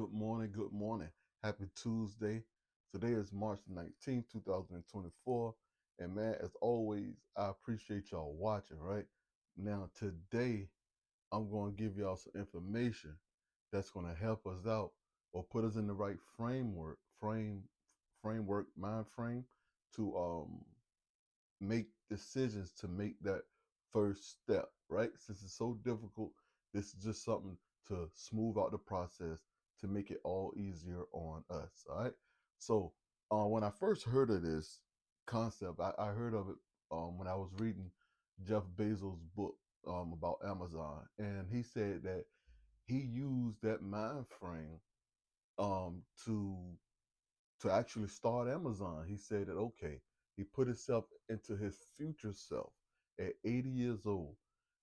Good morning, good morning. Happy Tuesday. Today is March 19th, 2024. And man, as always, I appreciate y'all watching, right? Now, today, I'm going to give y'all some information that's going to help us out or put us in the right mind frame to make decisions to make that first step, right? Since it's so difficult, this is just something to smooth out the process to make it all easier on us. All right. So when I first heard of this concept, I heard of it when I was reading Jeff Bezos' book about Amazon, and he said that he used that mind frame to actually start Amazon. He said that, okay, he put himself into his future self at 80 years old.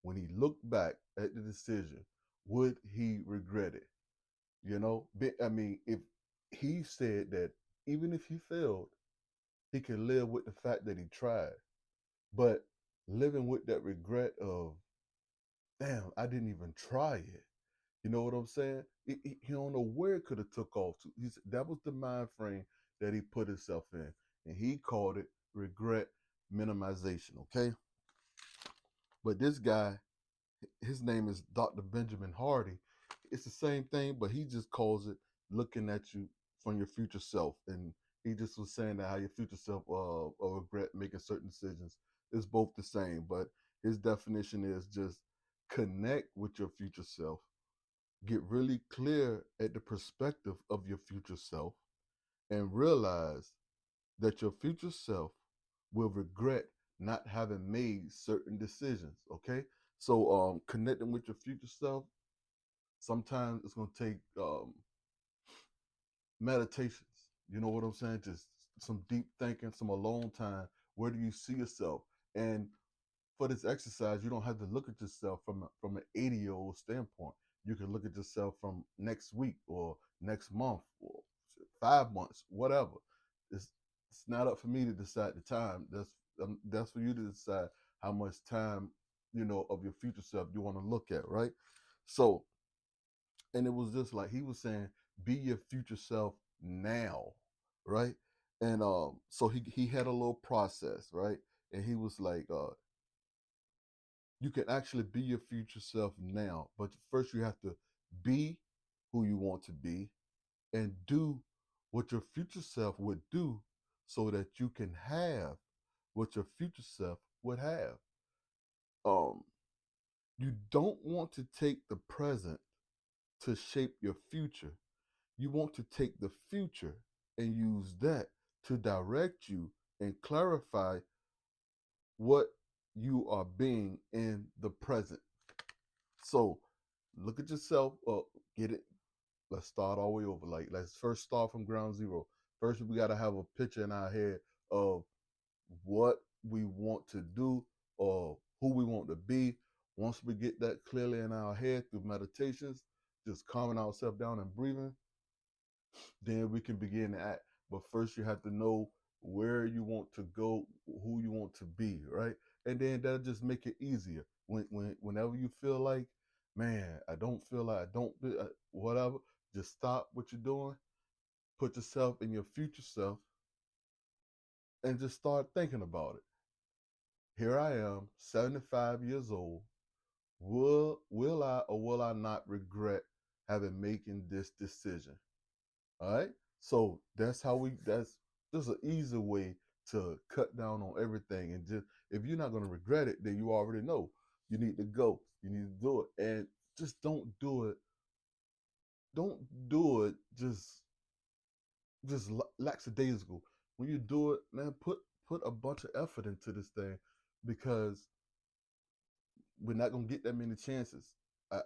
When he looked back at the decision, would he regret it? I mean, if he said that even if he failed, he could live with the fact that he tried. But living with that regret of, damn, I didn't even try it. You know what I'm saying? He don't know where it could have took off to. That was the mind frame that he put himself in, and he called it regret minimization. Okay, but this guy, his name is Dr. Benjamin Hardy. It's the same thing, but he just calls it looking at you from your future self, and he just was saying that how your future self regret making certain decisions is both the same, but his definition is just connect with your future self, get really clear at the perspective of your future self, and realize that your future self will regret not having made certain decisions. Okay, so connecting with your future self, sometimes it's going to take meditations. You know what I'm saying? Just some deep thinking, some alone time. Where do you see yourself? And for this exercise, you don't have to look at yourself from an 80-year-old standpoint. You can look at yourself from next week or next month or 5 months, whatever. It's it's not up for me to decide the time. That's for you to decide how much time of your future self you want to look at, right? So, and it was just like he was saying, be your future self now, right? And so he had a little process, right? And he was like, you can actually be your future self now, but first you have to be who you want to be and do what your future self would do so that you can have what your future self would have. Um, you don't want to take the present to shape your future. You want to take the future and use that to direct you and clarify what you are being in the present. So look at yourself, get it. Let's start all the way over. Like, let's first start from ground zero. First, we got to have a picture in our head of what we want to do or who we want to be. Once we get that clearly in our head through meditations, just calming ourselves down and breathing, then we can begin to act. But first, you have to know where you want to go, who you want to be, right? And then that'll just make it easier. Whenever you feel like, man, I don't feel like I don't, whatever, just stop what you're doing, put yourself in your future self, and just start thinking about it. Here I am, 75 years old. Will I or will I not regret having making this decision? All right. So that's just an easy way to cut down on everything. And just if you're not gonna regret it, then you already know you need to go. You need to do it. And just don't do it. Don't do it just lackadaisical. When you do it, man, put a bunch of effort into this thing because we're not gonna get that many chances.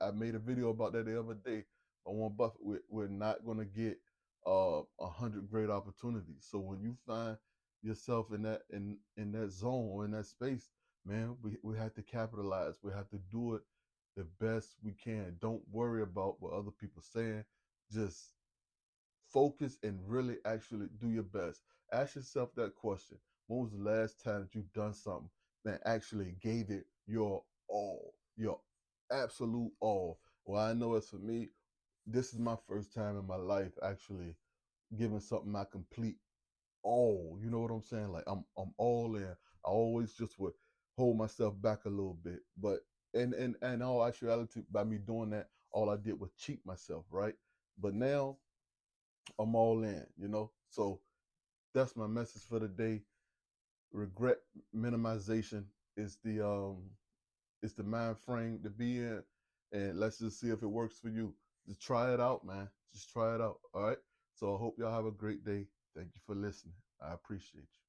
I made a video about that the other day on Warren Buffett. We're not gonna get 100 great opportunities. So when you find yourself in that zone or in that space, man, we have to capitalize. We have to do it the best we can. Don't worry about what other people are saying. Just focus and really actually do your best. Ask yourself that question. When was the last time that you've done something that actually gave it your all, your absolute all? Well, I know it's for me. this is my first time in my life actually giving something my complete all. You know what I'm saying? Like I'm all in. I always just would hold myself back a little bit, but in all actuality, by me doing that, all I did was cheat myself, right? But now I'm all in. So that's my message for the day. Regret minimization is the mind frame to be in, and let's just see if it works for you. Just try it out, man. Just try it out. All right. So I hope y'all have a great day. Thank you for listening. I appreciate you.